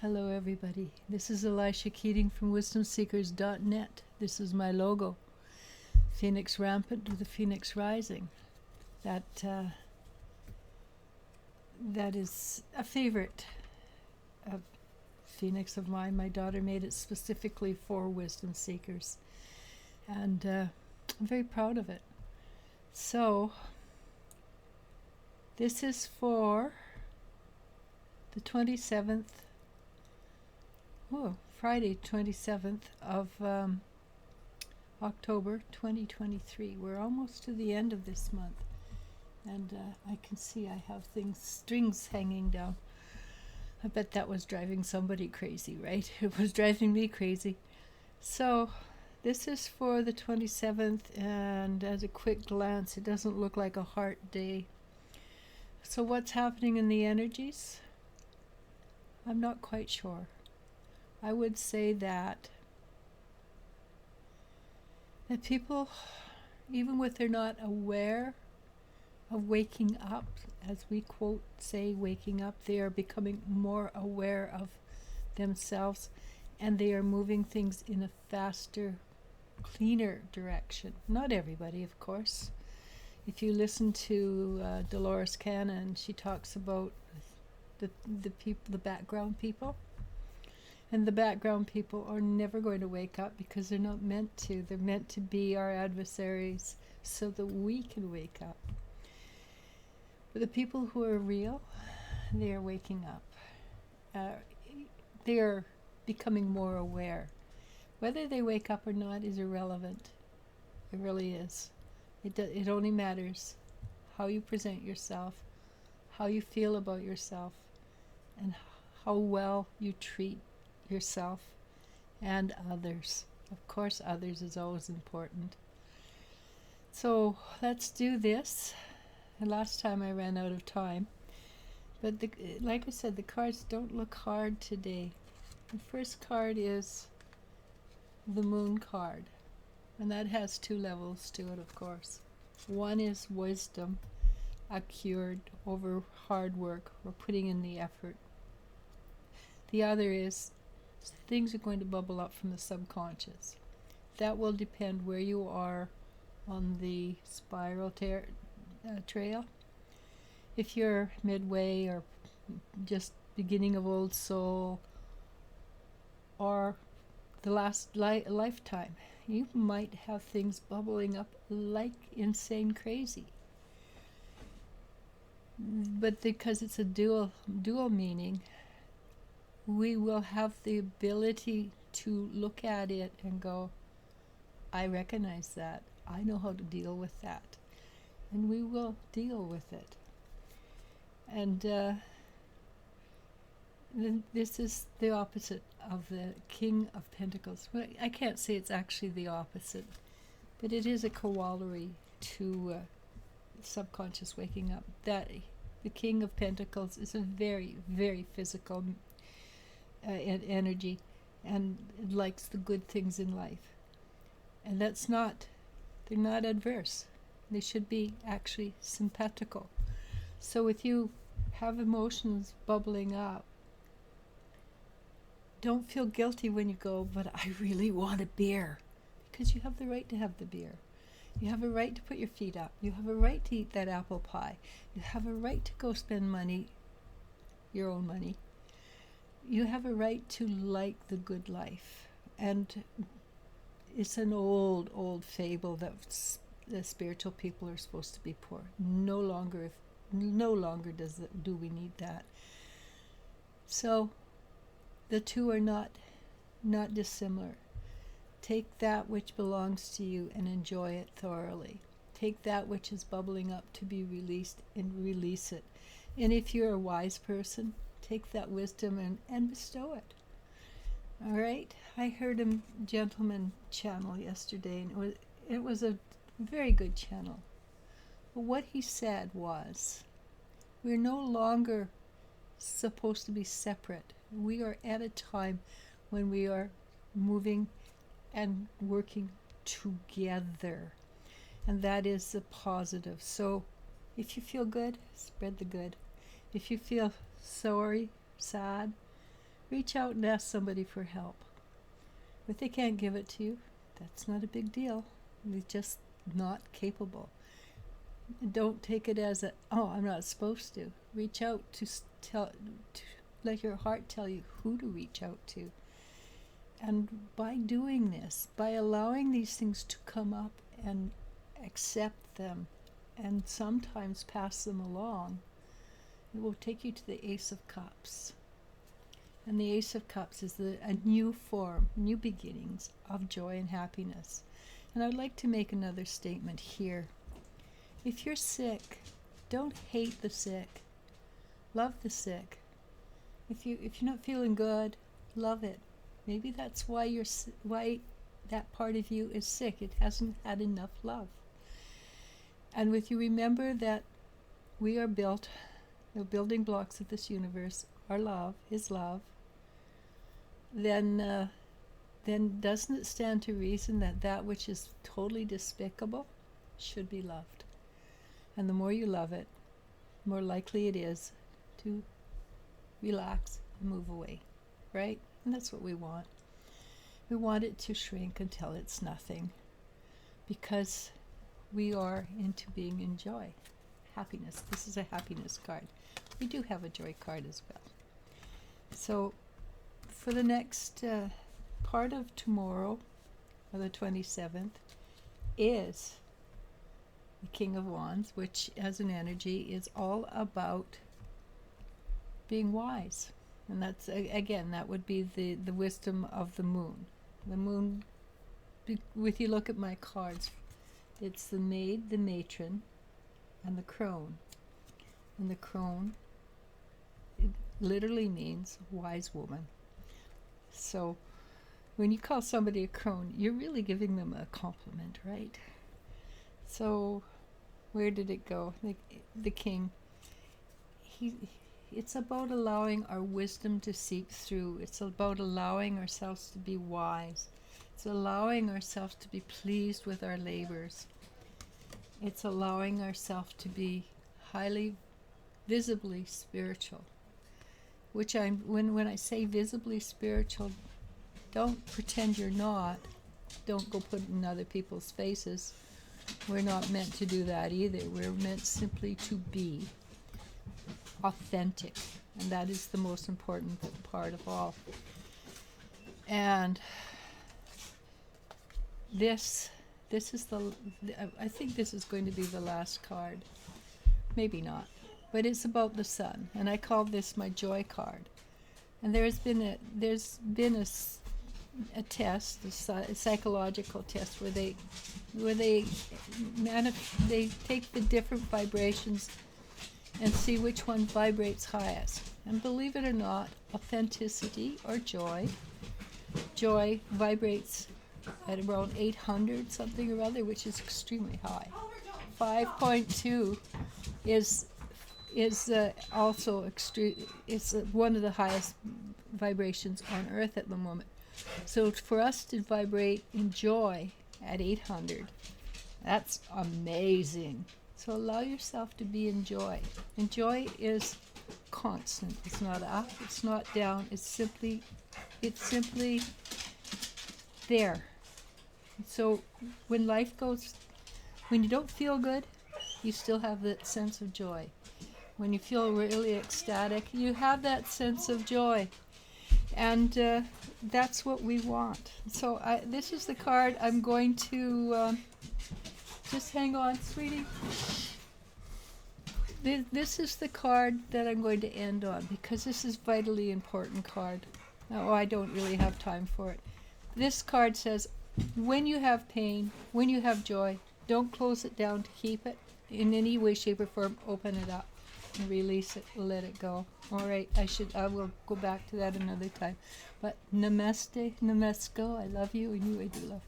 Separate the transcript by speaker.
Speaker 1: Hello, everybody. This is Elisha Keating from WisdomSeekers.net. This is my logo, Phoenix Rampant with the Phoenix Rising. That is a favorite Phoenix of mine. My daughter made it specifically for Wisdom Seekers, and I'm very proud of it. So, this is for the 27th. Friday 27th of October 2023. We're almost to the end of this month, and I can see I have strings hanging down. I bet that was driving somebody crazy, right? It was driving me crazy. So this is for the 27th, and at a quick glance it doesn't look like a heart day. So what's happening in the energies? I'm not quite sure. I would say that people, even if they're not aware of waking up, as we quote say waking up, they are becoming more aware of themselves, and they are moving things in a faster, cleaner direction. Not everybody, of course. If you listen to Dolores Cannon, she talks about the background people. And the background people are never going to wake up because they're not meant to. They're meant to be our adversaries so that we can wake up. But the people who are real, they are waking up. They are becoming more aware. Whether they wake up or not is irrelevant. It really is. It only matters how you present yourself, how you feel about yourself, and how well you treat yourself and others. Of course, others is always important. So let's do this. And last time I ran out of time, but like I said, the cards don't look hard today. The first card is the Moon card, and that has two levels to it, of course. One is wisdom, acquired over hard work or putting in the effort. The other is things are going to bubble up from the subconscious. That will depend where you are on the spiral trail. If you're midway or just beginning of Old Soul or the last lifetime, you might have things bubbling up like insane crazy. But because it's a dual meaning, we will have the ability to look at it and go, I recognize that. I know how to deal with that. And we will deal with it. And this is the opposite of the King of Pentacles. Well, I can't say it's actually the opposite, but it is a corollary to subconscious waking up. That the King of Pentacles is a very, very physical energy, and it likes the good things in life, and they're not adverse. They should be actually simpatical. So if you have emotions bubbling up, don't feel guilty when you go, but I really want a beer, because you have the right to have the beer. You have a right to put your feet up. You have a right to eat that apple pie. You have a right to go spend money, your own money. You have a right to like the good life. And it's an old fable that the spiritual people are supposed to be poor. No longer do we need that. So the two are not dissimilar. Take that which belongs to you and enjoy it thoroughly. Take that which is bubbling up to be released and release it. And if you're a wise person, take that wisdom and bestow it. All right? I heard a gentleman channel yesterday, and it was a very good channel. But what he said was, we're no longer supposed to be separate. We are at a time when we are moving and working together. And that is the positive. So if you feel good, spread the good. If you feel sorry, sad, Reach out and ask somebody for help. If they can't give it to you, that's not a big deal. They're just not capable. Don't take it as I'm not supposed to. Reach out to let your heart tell you who to reach out to. And by doing this, by allowing these things to come up and accept them and sometimes pass them along, it will take you to the Ace of Cups. And the Ace of Cups is a new form, new beginnings of joy and happiness. And I'd like to make another statement here. If you're sick, don't hate the sick. Love the sick. If you're not feeling good, love it. Maybe that's why why that part of you is sick. It hasn't had enough love. And with you remember that we are built, the building blocks of this universe are love, is love, then doesn't it stand to reason that that which is totally despicable should be loved? And the more you love it, the more likely it is to relax and move away, right? And that's what we want. We want it to shrink until it's nothing, because we are into being in joy, happiness. This is a happiness card. We do have a joy card as well. So for the next part of tomorrow, or the 27th, is the King of Wands, which as an energy is all about being wise. And that's, again, that would be the wisdom of the moon. The moon, if you look at my cards, it's the maid, the matron, and the crone. And the crone, it literally means wise woman. So when you call somebody a crone, you're really giving them a compliment, right? So where did it go? The king, it's about allowing our wisdom to seep through. It's about allowing ourselves to be wise. It's allowing ourselves to be pleased with our labors. It's allowing ourselves to be highly, visibly spiritual. Which when I say visibly spiritual, don't pretend you're not. Don't go put it in other people's faces. We're not meant to do that either. We're meant simply to be authentic, and that is the most important part of all. And this is I think this is going to be the last card. Maybe not, but it's about the sun, and I call this my joy card. And there's been a test, a psychological test, where they take the different vibrations and see which one vibrates highest. And believe it or not, authenticity or joy vibrates at around 800 something or other, which is extremely high. 5.2 is also extreme. It's one of the highest vibrations on Earth at the moment. So for us to vibrate in joy at 800, that's amazing. So allow yourself to be in joy. And joy is constant. It's not up, it's not down. It's simply there. So when you don't feel good, you still have that sense of joy. When you feel really ecstatic, you have that sense of joy. And that's what we want. So this is the card I'm going to... just hang on, sweetie. This is the card that I'm going to end on, because this is vitally important card. Oh, I don't really have time for it. This card says, when you have pain, when you have joy, don't close it down to keep it in any way, shape, or form. Open it up and release it, let it go. All right, I will go back to that another time. But namaste, namasko, I love you, and you I do love.